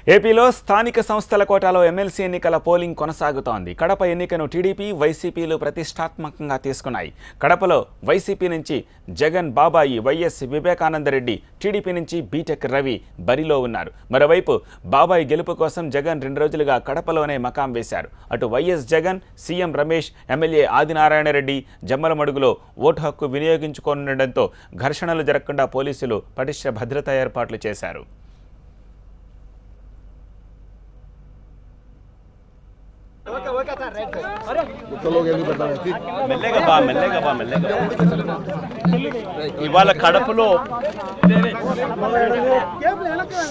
ఏపీలో స్థానిక సంస్థల కోటాలో ఎమ్మెల్సీ ఎన్నికల పోలింగ్ కొనసాగుతోంది. కడప ఎన్నికను టీడీపీ, వైసీపీలు ప్రతిష్టాత్మకంగా తీసుకున్నాయి. కడపలో వైసీపీ నుంచి జగన్ బాబాయి, వైఎస్ వివేకానందరెడ్డి, టీడీపీ నుంచి బీటెక్ రవి బరిలో ఉన్నారు. మరోవైపు బాబాయి గెలుపు కోసం జగన్ 2 రోజులుగా కడపలోనే మకాం వేశారు. అటు YS Jagan, CM Ramesh, MLA Adinarayanareddy జమ్మలమడుగులో ఓటు హక్కు వినియోగించుకోనుండటంతో ఘర్షణలు జరగకుండా పోలీసులు పటిష్ట భద్రతా ఏర్పాట్లు చేశారు. ఇవాళ కడపలో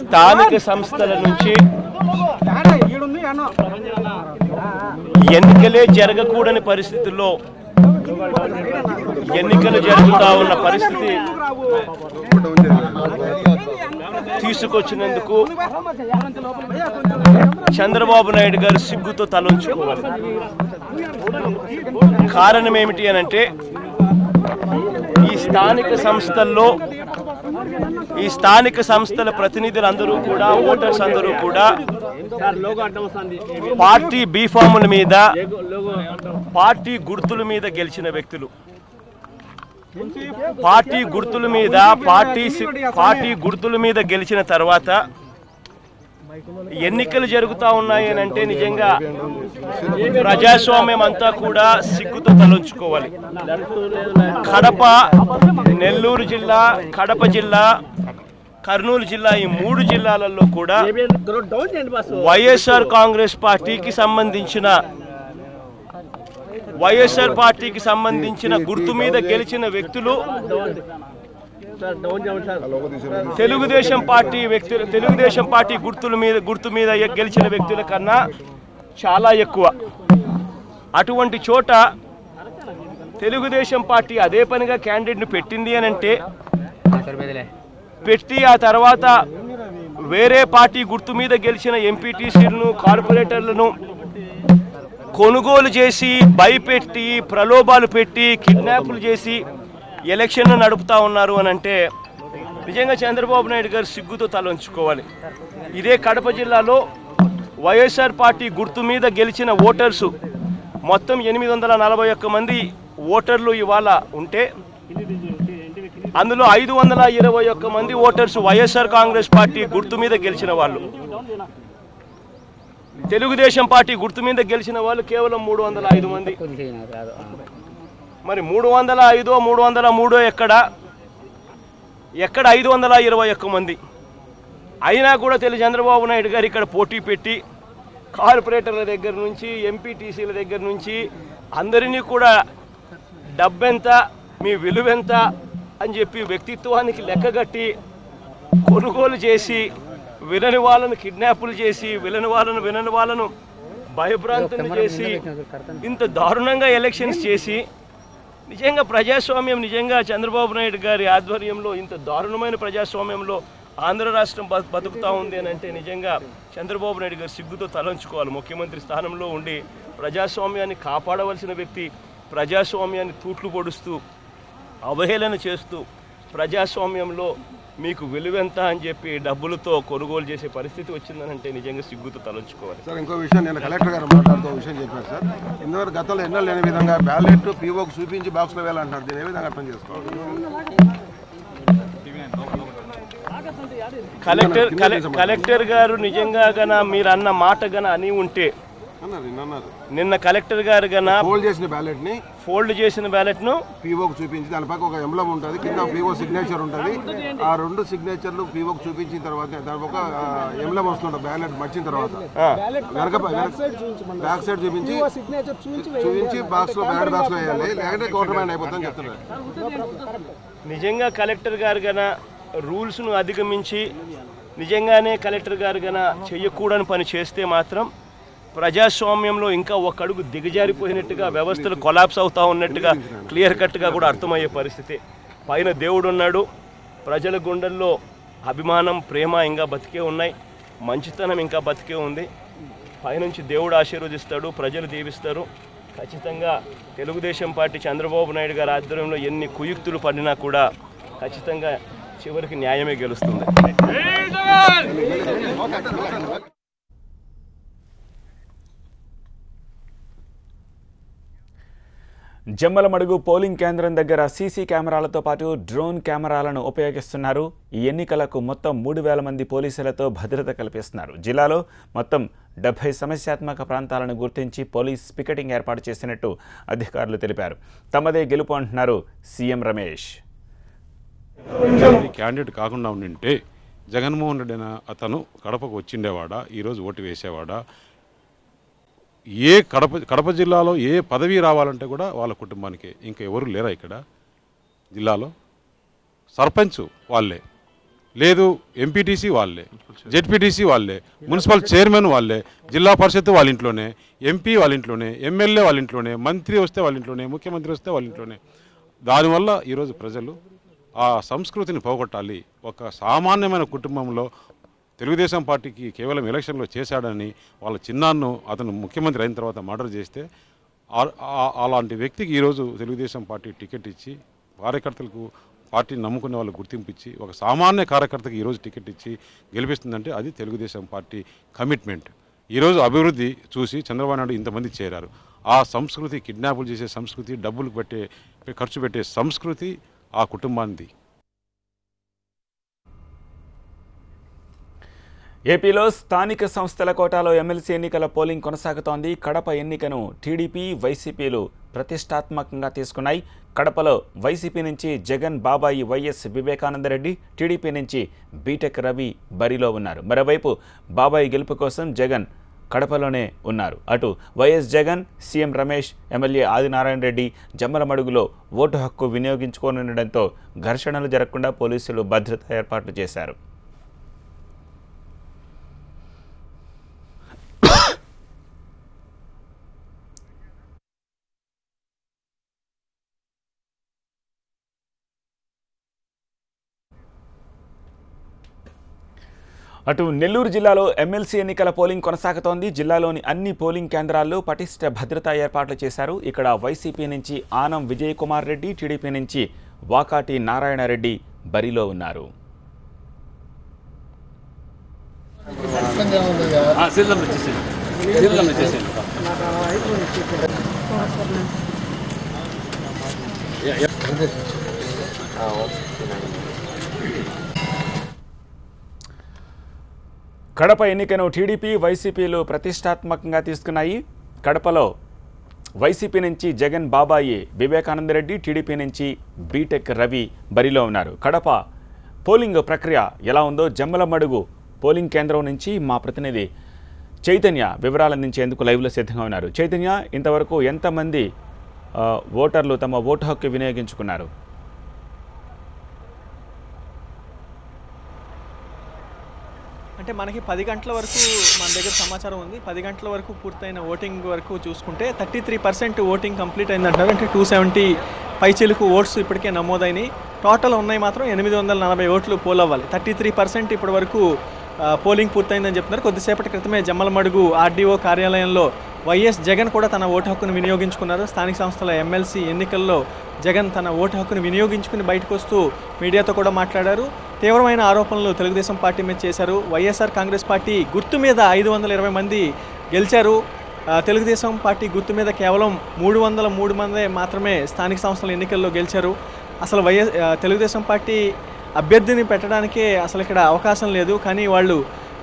స్థానిక సంస్థల నుంచి ఎన్నికలే జరగకూడని పరిస్థితుల్లో ఎన్నికలు జరుగుతూ ఉన్న పరిస్థితి తీసుకొచ్చినందుకు చంద్రబాబు నాయుడు గారు సిగ్గుతో తలంచుకోవాలి. కారణం ఏమిటి అనంటే ఈ స్థానిక సంస్థల ప్రతినిధులందరూ కూడా, ఓటర్స్ అందరూ కూడా పార్టీ బీఫాముల మీద, పార్టీ గుర్తుల మీద గెలిచిన వ్యక్తులు. పార్టీ గుర్తుల మీద గెలిచిన తర్వాత ఎన్నికలు జరుగుతూ ఉన్నాయి అని అంటే నిజంగా ప్రజాస్వామ్యం అంతా కూడా సిగ్గుతో తలంచుకోవాలి. కడప, నెల్లూరు జిల్లా, కడప జిల్లా, కర్నూలు జిల్లా, ఈ 3 జిల్లాలలో కూడా వైఎస్ఆర్ కాంగ్రెస్ పార్టీకి సంబంధించిన గుర్తు మీద గెలిచిన వ్యక్తులు తెలుగుదేశం పార్టీ గుర్తు మీద గెలిచిన వ్యక్తుల కన్నా చాలా ఎక్కువ. అటువంటి చోట తెలుగుదేశం పార్టీ అదే పనిగా క్యాండిడేట్ను పెట్టింది అని అంటే, పెట్టి ఆ తర్వాత వేరే పార్టీ గుర్తు మీద గెలిచిన ఎంపీటీసీలను, కార్పొరేటర్లను కొనుగోలు చేసి, భయపెట్టి, ప్రలోభాలు పెట్టి, కిడ్నాపులు చేసి ఎలక్షన్ను నడుపుతా ఉన్నారు అని అంటే నిజంగా చంద్రబాబు నాయుడు గారు సిగ్గుతో తలంచుకోవాలి. ఇదే కడప జిల్లాలో వైఎస్ఆర్ పార్టీ గుర్తు మీద గెలిచిన ఓటర్సు మొత్తం 841 మంది ఓటర్లు ఇవాళ ఉంటే, అందులో 521 మంది ఓటర్స్ వైఎస్ఆర్ కాంగ్రెస్ పార్టీ గుర్తు మీద గెలిచిన వాళ్ళు. తెలుగుదేశం పార్టీ గుర్తు మీద గెలిచిన వాళ్ళు కేవలం 305 మంది. మరి 305, 303 ఎక్కడ 521 మంది అయినా కూడా చంద్రబాబు నాయుడు గారు ఇక్కడ పోటీ పెట్టి కార్పొరేటర్ల దగ్గర నుంచి, ఎంపీటీసీల దగ్గర నుంచి అందరినీ కూడా డబ్బెంత, మీ విలువెంత అని చెప్పి వ్యక్తిత్వానికి లెక్కగట్టి కొనుగోలు చేసి, వినని వాళ్ళను కిడ్నాపులు చేసి, వినని వాళ్ళను భయభ్రాంతులు చేసి, ఇంత దారుణంగా ఎలక్షన్స్ చేసి నిజంగా ప్రజాస్వామ్యం, నిజంగా చంద్రబాబు నాయుడు గారి ఆధ్వర్యంలో ఇంత దారుణమైన ప్రజాస్వామ్యంలో ఆంధ్ర రాష్ట్రం బతుకుతూ ఉంది అని అంటే నిజంగా చంద్రబాబు నాయుడు గారు సిగ్గుతో తలంచుకోవాలి. ముఖ్యమంత్రి స్థానంలో ఉండి ప్రజాస్వామ్యాన్ని కాపాడవలసిన వ్యక్తి ప్రజాస్వామ్యాన్ని తూట్లు పొడుస్తూ, అవహేళన చేస్తూ, ప్రజాస్వామ్యంలో మీకు విలువెంత అని చెప్పి డబ్బులతో కొనుగోలు చేసే పరిస్థితి వచ్చిందనంటే నిజంగా సిగ్గుతో తలంచుకోవాలి. సార్, ఇంకో విషయం, నేను కలెక్టర్ గారు మాట్లాడుతూ విషయం చెప్పాను సార్. ఇంతవరకు గతంలో ఎన్నో లేని విధంగా బ్యాలెట్ పీఓకి చూపించి బాక్స్లో వేయాలంటున్నారు. దీని ఏ విధంగా అర్థం చేసుకోవాలి? కలెక్టర్ గారు నిజంగా గన మీరు అన్న మాట గన అని ఉంటే, నిన్న కలెక్టర్ గారు గన ఫోల్డ్ చేసిన బ్యాలెట్ ను పీఓకి చూపించి, దాని పక్క ఒక ఎంబ్లమ్ ఉంటుంది, కింద పీఓ సిగ్నేచర్ ఉంటుంది. ఆ 2 సిగ్నేచర్లు పీఓకి చూపించిన తర్వాత దాని ఒక ఎంబ్లమ్ వస్తుంటుంది. బ్యాలెట్ మర్చిన తర్వాత బ్యాక్ సైడ్ చూపించి బాక్స్ లో, బ్యాలెట్ బాక్స్ లో వేయాలి, లేకపోతే కౌంటర్ మైండ్ అయిపోతుందని చెప్తున్నారు. నిజంగా కలెక్టర్ గారు గన రూల్స్ను అధిగమించి నిజంగానే కలెక్టర్ గారు గన చెయ్యకూడని పని చేస్తే మాత్రం ప్రజాస్వామ్యంలో ఇంకా ఒక అడుగు దిగజారిపోయినట్టుగా, వ్యవస్థలు కొలాప్స్ అవుతూ ఉన్నట్టుగా క్లియర్ కట్గా కూడా అర్థమయ్యే పరిస్థితి. పైన దేవుడు ఉన్నాడు, ప్రజల గుండెల్లో అభిమానం, ప్రేమ ఇంకా బతికే ఉన్నాయి, మంచితనం ఇంకా బతికే ఉంది. పైనుంచి దేవుడు ఆశీర్వదిస్తాడు, ప్రజలు దీవిస్తారు. ఖచ్చితంగా తెలుగుదేశం పార్టీ చంద్రబాబు నాయుడు గారి ఆధ్వర్యంలో ఎన్ని కుయుక్తులు పడినా కూడా ఖచ్చితంగా చివరికి న్యాయమే గెలుస్తుంది. జమ్మలమడుగు పోలింగ్ కేంద్రం దగ్గర సీసీ కెమెరాలతో పాటు డ్రోన్ కెమెరాలను ఉపయోగిస్తున్నారు. ఈ ఎన్నికలకు మొత్తం 3,000 మంది పోలీసులతో భద్రత కల్పిస్తున్నారు. జిల్లాలో మొత్తం 70 సమస్యాత్మక ప్రాంతాలను గుర్తించి పోలీస్ పికెటింగ్ ఏర్పాటు చేసినట్టు అధికారులు తెలిపారు. తమదే గెలుపు అంటున్నారు సీఎం రమేష్. క్యాండిడేట్ కాకుండా ఉండింటే జగన్మోహన్ రెడ్డి అతను కడపకు వచ్చిండేవాడా, ఈరోజు ఓటు వేసేవాడా? ఏ కడప జిల్లాలో ఏ పదవి రావాలంటే కూడా వాళ్ళ కుటుంబానికి ఇంకా ఎవరు లేరా ఇక్కడ జిల్లాలో? సర్పంచ్ వాళ్ళే, లేదు ఎంపీటీసీ వాళ్ళే, జెడ్పీటీసీ వాళ్ళే, మున్సిపల్ చైర్మన్ వాళ్ళే, జిల్లా పరిషత్ వాళ్ళ ఇంట్లోనే, ఎంపీ వాళ్ళ ఇంట్లోనే, ఎమ్మెల్యే వాళ్ళ ఇంట్లోనే, మంత్రి వస్తే వాళ్ళ ఇంట్లోనే, ముఖ్యమంత్రి వస్తే వాళ్ళ ఇంట్లోనే. దానివల్ల ఈరోజు ప్రజలు ఆ సంస్కృతిని పోగొట్టాలి. ఒక సామాన్యమైన కుటుంబంలో తెలుగుదేశం పార్టీకి కేవలం ఎలక్షన్లో చేశాడని వాళ్ళ చిన్నాన్ను అతను ముఖ్యమంత్రి అయిన తర్వాత మర్డర్ చేస్తే అలాంటి వ్యక్తికి ఈరోజు తెలుగుదేశం పార్టీ టికెట్ ఇచ్చి కార్యకర్తలకు పార్టీని నమ్ముకునే వాళ్ళు గుర్తింపు ఇచ్చి ఒక సామాన్య కార్యకర్తకి ఈరోజు టికెట్ ఇచ్చి గెలిపిస్తుందంటే అది తెలుగుదేశం పార్టీ కమిట్మెంట్. ఈరోజు అభివృద్ధి చూసి చంద్రబాబు నాయుడు ఇంతమంది చేరారు. ఆ సంస్కృతి, కిడ్నాపులు చేసే సంస్కృతి, డబ్బులు ఖర్చు పెట్టే సంస్కృతి ఆ కుటుంబానికి. ఏపీలో స్థానిక సంస్థల కోటాలో ఎమ్మెల్సీ ఎన్నికల పోలింగ్ కొనసాగుతోంది. కడప ఎన్నికను టీడీపీ, వైసీపీలు ప్రతిష్టాత్మకంగా తీసుకున్నాయి. కడపలో వైసీపీ నుంచి జగన్ బాబాయి వైఎస్ వివేకానందరెడ్డి, టీడీపీ నుంచి బీటెక్ రవి బరిలో ఉన్నారు. మరోవైపు బాబాయి గెలుపు కోసం జగన్ కడపలోనే ఉన్నారు. అటు YS Jagan, CM Ramesh, MLA Adinarayana Reddy జమ్మలమడుగులో ఓటు హక్కు వినియోగించుకోనుండడంతో ఘర్షణలు జరగకుండా పోలీసులు భద్రతా ఏర్పాట్లు చేశారు. అటు నెల్లూరు జిల్లాలో ఎమ్మెల్సీ ఎన్నికల పోలింగ్ కొనసాగుతోంది. జిల్లాలోని అన్ని పోలింగ్ కేంద్రాల్లో పటిష్ట భద్రతా ఏర్పాట్లు చేశారు. ఇక్కడ వైసీపీ నుంచి ఆనం విజయ్ కుమార్ రెడ్డి, టీడీపీ నుంచి వాకాటి నారాయణ రెడ్డి బరిలో ఉన్నారు. కడప ఎన్నికను టీడీపీ, వైసీపీలు ప్రతిష్టాత్మకంగా తీసుకున్నాయి. కడపలో వైసీపీ నుంచి జగన్ బాబాయి వివేకానందరెడ్డి, టీడీపీ నుంచి బీటెక్ రవి బరిలో ఉన్నారు. కడప పోలింగ్ ప్రక్రియ ఎలా ఉందో జమ్మలమడుగు పోలింగ్ కేంద్రం నుంచి మా ప్రతినిధి చైతన్య వివరాలు అందించేందుకు లైవ్లో సిద్ధంగా ఉన్నారు. చైతన్య, ఇంతవరకు ఎంతమంది ఓటర్లు తమ ఓటు హక్కు వినియోగించుకున్నారు? అంటే మనకి 10 గంటల వరకు మన దగ్గర సమాచారం ఉంది. 10 గంటల వరకు పూర్తయిన ఓటింగ్ వరకు చూసుకుంటే 33% ఓటింగ్ కంప్లీట్ అయిందంటారు. అంటే 270 పైచిలుకు ఓట్స్ ఇప్పటికే నమోదైనాయి. టోటల్ ఉన్నాయి మాత్రం 840 ఓట్లు పోల్ అవ్వాలి. 33% ఇప్పటి వరకు పోలింగ్ పూర్తయిందని చెప్తున్నారు. కొద్దిసేపటి క్రితమే జమ్మలమడుగు ఆర్డీఓ కార్యాలయంలో వైఎస్ జగన్ కూడా తన ఓటు హక్కును వినియోగించుకున్నారు. స్థానిక సంస్థల ఎమ్మెల్సీ ఎన్నికల్లో జగన్ తన ఓటు హక్కును వినియోగించుకుని బయటకు వస్తూ మీడియాతో కూడా మాట్లాడారు. తీవ్రమైన ఆరోపణలు తెలుగుదేశం పార్టీ మీద చేశారు. వైఎస్ఆర్ కాంగ్రెస్ పార్టీ గుర్తు మీద 520 మంది గెలిచారు. తెలుగుదేశం పార్టీ గుర్తు మీద కేవలం 303 మంది మాత్రమే స్థానిక సంస్థల ఎన్నికల్లో గెలిచారు. అసలు తెలుగుదేశం పార్టీ అభ్యర్థిని పెట్టడానికే అసలు ఇక్కడ అవకాశం లేదు. కానీ వాళ్ళు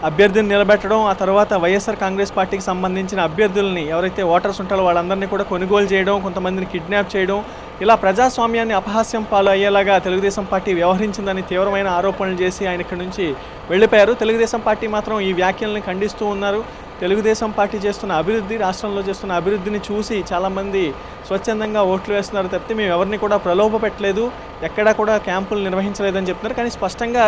అభ్యర్థిని నిలబెట్టడం, ఆ తర్వాత వైఎస్ఆర్ కాంగ్రెస్ పార్టీకి సంబంధించిన అభ్యర్థుల్ని ఎవరైతే ఓటర్స్ ఉంటారో వాళ్ళందరినీ కూడా కొనుగోలు చేయడం, కొంతమందిని కిడ్నాప్ చేయడం, ఇలా ప్రజాస్వామ్యాన్ని అపహాస్యం పాలు అయ్యేలాగా తెలుగుదేశం పార్టీ వ్యవహరించిందని తీవ్రమైన ఆరోపణలు చేసి ఆయన ఇక్కడి నుంచి వెళ్ళిపోయారు. తెలుగుదేశం పార్టీ మాత్రం ఈ వ్యాఖ్యల్ని ఖండిస్తూ ఉన్నారు. తెలుగుదేశం పార్టీ చేస్తున్న అభివృద్ధి, రాష్ట్రంలో చేస్తున్న అభివృద్ధిని చూసి చాలామంది స్వచ్ఛందంగా ఓట్లు వేస్తున్నారు తప్పితే మేము ఎవరిని కూడా ప్రలోభ పెట్టలేదు, ఎక్కడా కూడా క్యాంపులు నిర్వహించలేదని చెప్తున్నారు. కానీ స్పష్టంగా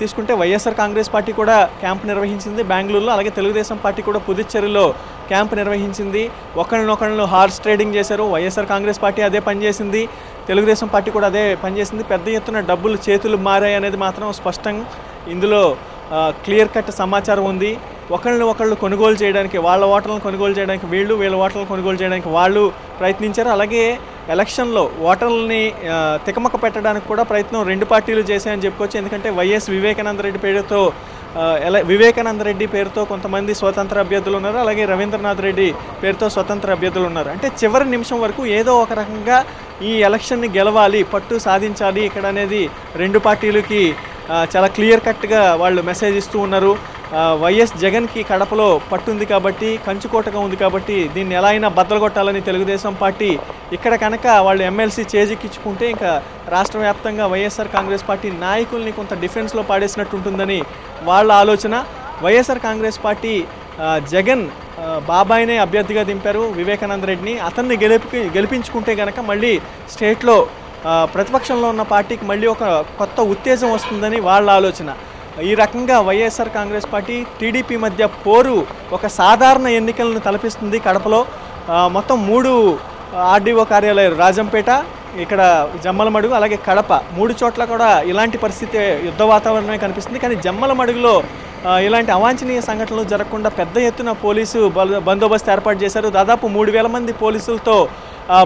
తీసుకుంటే వైఎస్ఆర్ కాంగ్రెస్ పార్టీ కూడా క్యాంప్ నిర్వహించింది బెంగళూరులో. అలాగే తెలుగుదేశం పార్టీ కూడా పుదుచ్చేరిలో క్యాంప్ నిర్వహించింది. ఒకళ్ళనొకళ్ళు హార్స్ ట్రేడింగ్ చేశారు. వైఎస్ఆర్ కాంగ్రెస్ పార్టీ అదే పనిచేసింది, తెలుగుదేశం పార్టీ కూడా అదే పనిచేసింది. పెద్ద ఎత్తున డబ్బులు చేతులు మారాయి అనేది మాత్రం స్పష్టంగా ఇందులో క్లియర్ కట్ సమాచారం ఉంది. ఒకళ్ళు కొనుగోలు చేయడానికి, వాళ్ళ ఓటర్లను కొనుగోలు చేయడానికి వీళ్ళు, వీళ్ళ ఓటర్లను కొనుగోలు చేయడానికి వాళ్ళు ప్రయత్నించారు. అలాగే ఎలక్షన్లో ఓటర్లని తికమక పెట్టడానికి కూడా ప్రయత్నం రెండు పార్టీలు చేశాయని చెప్పుకోవచ్చు. ఎందుకంటే వైఎస్ వివేకానంద రెడ్డి పేరుతో వివేకానంద రెడ్డి పేరుతో కొంతమంది స్వతంత్ర అభ్యర్థులు ఉన్నారు, అలాగే రవీంద్రనాథ్ రెడ్డి పేరుతో స్వతంత్ర అభ్యర్థులు ఉన్నారు. అంటే చివరి నిమిషం వరకు ఏదో ఒక రకంగా ఈ ఎలక్షన్ని గెలవాలి, పట్టు సాధించాలి ఇక్కడ అనేది రెండు పార్టీలకి చాలా క్లియర్ కట్గా వాళ్ళు మెసేజ్ ఇస్తూ ఉన్నారు. వైఎస్ జగన్కి కడపలో పట్టుంది కాబట్టి, కంచుకోటగా ఉంది కాబట్టి దీన్ని ఎలా అయినా బద్దలుగొట్టాలని తెలుగుదేశం పార్టీ ఇక్కడ కనుక వాళ్ళు ఎమ్మెల్సీ చేజిక్కించుకుంటే ఇంకా రాష్ట్ర వ్యాప్తంగా వైఎస్ఆర్ కాంగ్రెస్ పార్టీ నాయకుల్ని కొంత డిఫెన్స్లో పాడేసినట్టు ఉంటుందని వాళ్ళ ఆలోచన. వైఎస్ఆర్ కాంగ్రెస్ పార్టీ జగన్ బాబాయినే అభ్యర్థిగా దింపారు వివేకానంద రెడ్డిని. అతన్ని గెలిపించుకుంటే కనుక మళ్ళీ స్టేట్లో ప్రతిపక్షంలో ఉన్న పార్టీకి మళ్ళీ ఒక కొత్త ఉత్తేజం వస్తుందని వాళ్ళ ఆలోచన. ఈ రకంగా వైఎస్ఆర్ కాంగ్రెస్ పార్టీ టీడీపీ మధ్య పోరు ఒక సాధారణ ఎన్నికలను తలపిస్తుంది. కడపలో మొత్తం 3 ఆర్డీఓ కార్యాలయాలు, రాజంపేట, ఇక్కడ జమ్మలమడుగు, అలాగే కడప, 3 చోట్ల కూడా ఇలాంటి పరిస్థితి యుద్ధ వాతావరణమే కనిపిస్తుంది. కానీ జమ్మలమడుగులో ఇలాంటి అవాంఛనీయ సంఘటనలు జరగకుండా పెద్ద ఎత్తున పోలీసు బందోబస్తు ఏర్పాటు చేశారు. దాదాపు 3000 మంది పోలీసులతో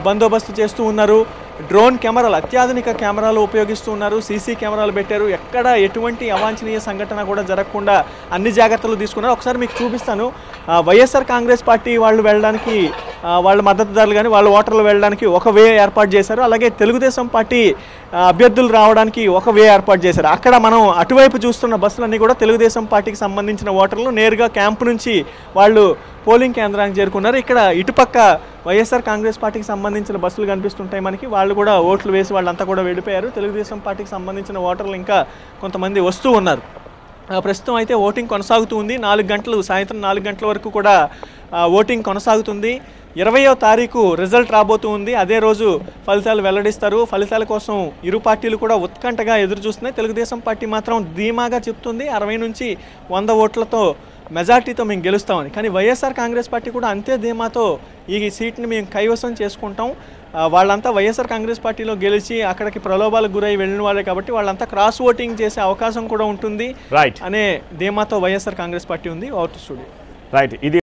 బందోబస్తు చేస్తూ ఉన్నారు. డ్రోన్ కెమెరాలు, అత్యాధునిక కెమెరాలు ఉపయోగిస్తూ ఉన్నారు, సీసీ కెమెరాలు పెట్టారు. ఎక్కడ ఎటువంటి అవాంఛనీయ సంఘటన కూడా జరగకుండా అన్ని జాగ్రత్తలు తీసుకున్నారు. ఒకసారి మీకు చూపిస్తాను. వైఎస్ఆర్ కాంగ్రెస్ పార్టీ వాళ్ళు వెళ్ళడానికి, వాళ్ళ మద్దతుదారులు కానీ వాళ్ళ ఓటర్లు వెళ్ళడానికి ఒక వే ఏర్పాటు చేశారు. అలాగే తెలుగుదేశం పార్టీ అభ్యర్థులు రావడానికి ఒక వే ఏర్పాటు చేశారు. అక్కడ మనం అటువైపు చూస్తున్న బస్సులన్నీ కూడా తెలుగుదేశం పార్టీకి సంబంధించిన ఓటర్లు నేరుగా క్యాంపు నుంచి వాళ్ళు పోలింగ్ కేంద్రానికి చేరుకున్నారు. ఇక్కడ ఇటుపక్క వైఎస్ఆర్ కాంగ్రెస్ పార్టీకి సంబంధించిన బస్సులు కనిపిస్తుంటాయి మనకి. వాళ్ళు కూడా ఓట్లు వేసి వాళ్ళంతా కూడా వెళ్ళిపోయారు. తెలుగుదేశం పార్టీకి సంబంధించిన ఓటర్లు ఇంకా కొంతమంది వస్తూ ఉన్నారు. ప్రస్తుతం అయితే ఓటింగ్ కొనసాగుతూ ఉంది. 4 గంటలు, సాయంత్రం 4 గంటల వరకు కూడా ఓటింగ్ కొనసాగుతుంది. 20వ తారీఖు రిజల్ట్ రాబోతూ ఉంది. అదే రోజు ఫలితాలు వెల్లడిస్తారు. ఫలితాల కోసం ఇరు పార్టీలు కూడా ఉత్కంఠగా ఎదురు చూస్తున్నాయి. తెలుగుదేశం పార్టీ మాత్రం ధీమాగా చెప్తుంది 60 నుంచి 100 ఓట్లతో మెజార్టీతో మేము గెలుస్తామని. కానీ వైఎస్ఆర్ కాంగ్రెస్ పార్టీ కూడా అంతే ధీమాతో ఈ సీట్ని మేము కైవసం చేసుకుంటాం, వాళ్ళంతా వైఎస్ఆర్ కాంగ్రెస్ పార్టీలో గెలిచి అక్కడికి ప్రలోభాలకు గురై వెళ్ళిన వాళ్ళే కాబట్టి వాళ్ళంతా క్రాస్ ఓటింగ్ చేసే అవకాశం కూడా ఉంటుంది అనే ధీమాతో వైఎస్ఆర్ కాంగ్రెస్ పార్టీ ఉంది. Out studio. రైట్. ఇది